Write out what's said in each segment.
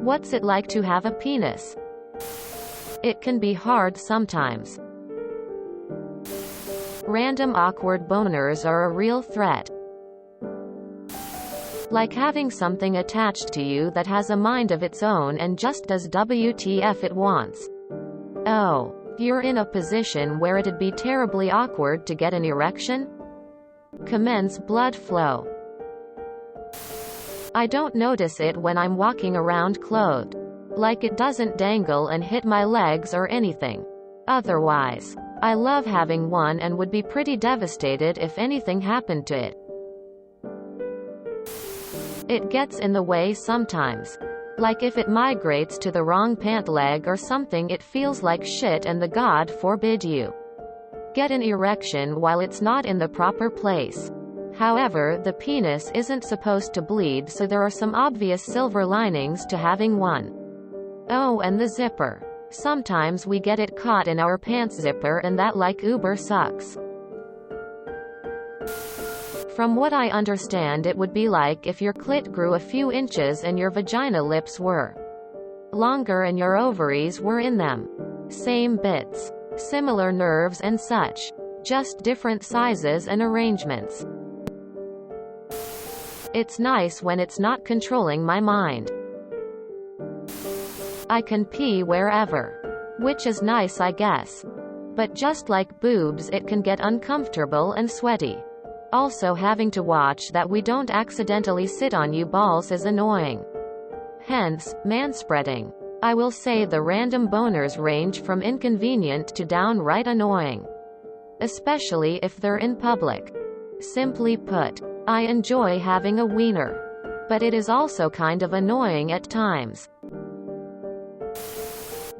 What's it like to have a penis? It can be hard sometimes. Random awkward boners are a real threat. Like having something attached to you that has a mind of its own and just does WTF it wants. Oh, you're in a position where it'd be terribly awkward to get an erection? Commence blood flow. I don't notice it when I'm walking around clothed. Like it doesn't dangle and hit my legs or anything. Otherwise, I love having one and would be pretty devastated if anything happened to it. It gets in the way sometimes. Like if it migrates to the wrong pant leg or something, it feels like shit and the God forbid you get an erection while it's not in the proper place. However, the penis isn't supposed to bleed, so there are some obvious silver linings to having one. Oh, and the zipper. Sometimes we get it caught in our pants zipper and that like uber sucks. From what I understand, it would be like if your clit grew a few inches and your vagina lips were longer and your ovaries were in them. Same bits. Similar nerves and such. Just different sizes and arrangements. It's nice when it's not controlling my mind. I can pee wherever. Which is nice, I guess. But just like boobs, it can get uncomfortable and sweaty. Also, having to watch that we don't accidentally sit on you balls is annoying. Hence, manspreading. I will say the random boners range from inconvenient to downright annoying. Especially if they're in public. Simply put, I enjoy having a wiener. But it is also kind of annoying at times.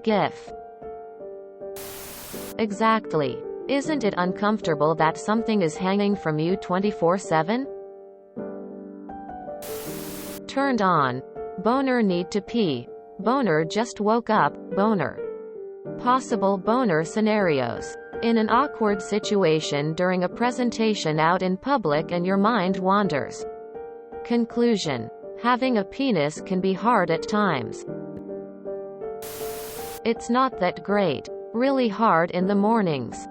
GIF. Exactly. Isn't it uncomfortable that something is hanging from you 24/7? Turned on. Boner need to pee. Boner just woke up. Boner. Possible boner scenarios. In an awkward situation during a presentation out in public and your mind wanders. Conclusion. Having a penis can be hard at times. It's not that great. Really hard in the mornings.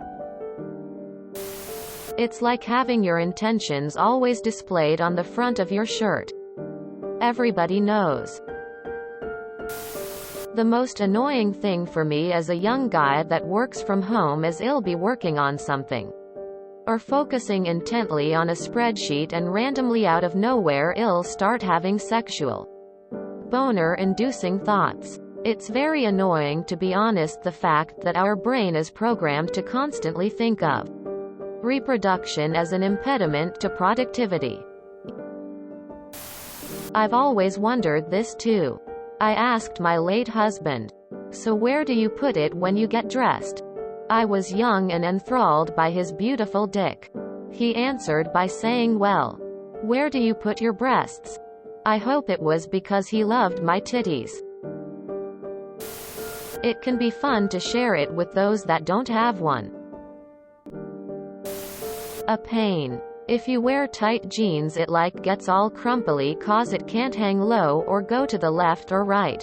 It's like having your intentions always displayed on the front of your shirt. Everybody knows. The most annoying thing for me as a young guy that works from home is I'll be working on something. Or focusing intently on a spreadsheet and randomly out of nowhere I'll start having sexual, boner-inducing thoughts. It's very annoying, to be honest, the fact that our brain is programmed to constantly think of reproduction as an impediment to productivity. I've always wondered this too. I asked my late husband, "So where do you put it when you get dressed?" I was young and enthralled by his beautiful dick. He answered by saying, "Well, where do you put your breasts?" I hope it was because he loved my titties. It can be fun to share it with those that don't have one. A pain. If you wear tight jeans, it like gets all crumply cause it can't hang low or go to the left or right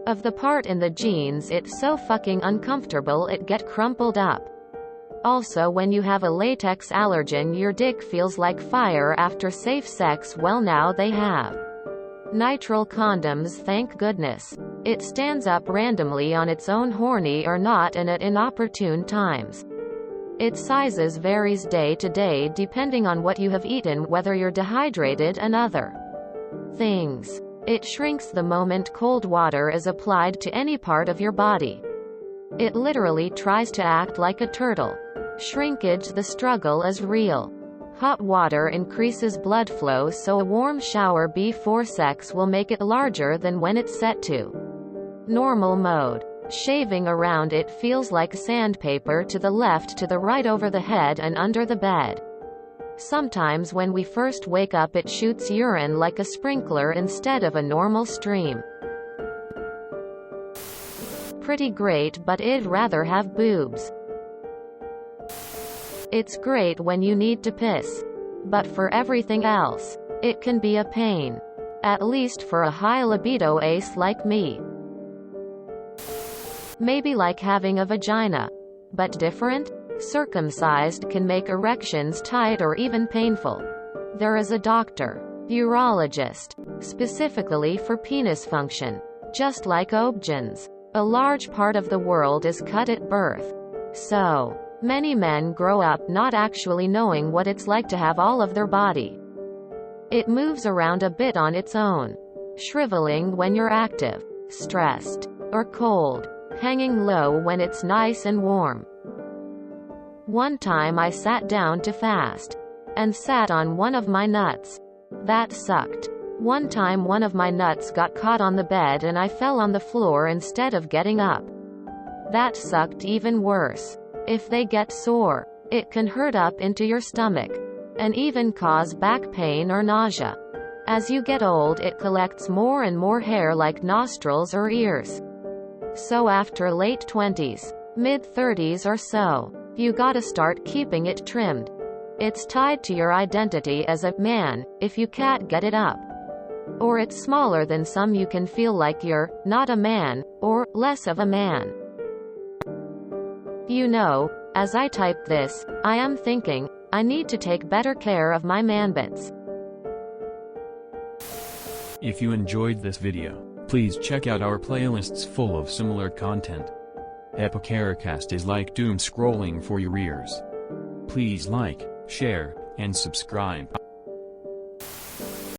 of the part in the jeans. It's so fucking uncomfortable it get crumpled up. Also, when you have a latex allergen, your dick feels like fire after safe sex. Well, now they have nitrile condoms, thank goodness. It stands up randomly on its own, horny or not, and at inopportune times. Its sizes varies day to day depending on what you have eaten, whether you're dehydrated and other things. It shrinks the moment cold water is applied to any part of your body. It literally tries to act like a turtle. Shrinkage, the struggle is real. Hot water increases blood flow, so a warm shower before sex will make it larger than when it's set to normal mode. Shaving around it feels like sandpaper, to the left, to the right, over the head and under the bed. Sometimes when we first wake up it shoots urine like a sprinkler instead of a normal stream. Pretty great, but I'd rather have boobs. It's great when you need to piss. But for everything else, it can be a pain. At least for a high libido ace like me. Maybe like having a vagina. But different? Circumcised can make erections tight or even painful. There is a doctor, urologist, specifically for penis function. Just like obgyns. A large part of the world is cut at birth. So, many men grow up not actually knowing what it's like to have all of their body. It moves around a bit on its own. Shriveling when you're active, stressed, or cold. Hanging low when it's nice and warm. One time I sat down to fast. And sat on one of my nuts. That sucked. One time one of my nuts got caught on the bed and I fell on the floor instead of getting up. That sucked even worse. If they get sore, it can hurt up into your stomach. And even cause back pain or nausea. As you get old it collects more and more hair like nostrils or ears. So after late 20s, mid 30s or so, you gotta start keeping it trimmed. It's tied to your identity as a man, if you can't get it up. Or it's smaller than some, you can feel like you're not a man, or less of a man. You know, as I type this, I am thinking, I need to take better care of my manbits. If you enjoyed this video, please check out our playlists full of similar content. Epicaricast is like doom scrolling for your ears. Please like, share, and subscribe.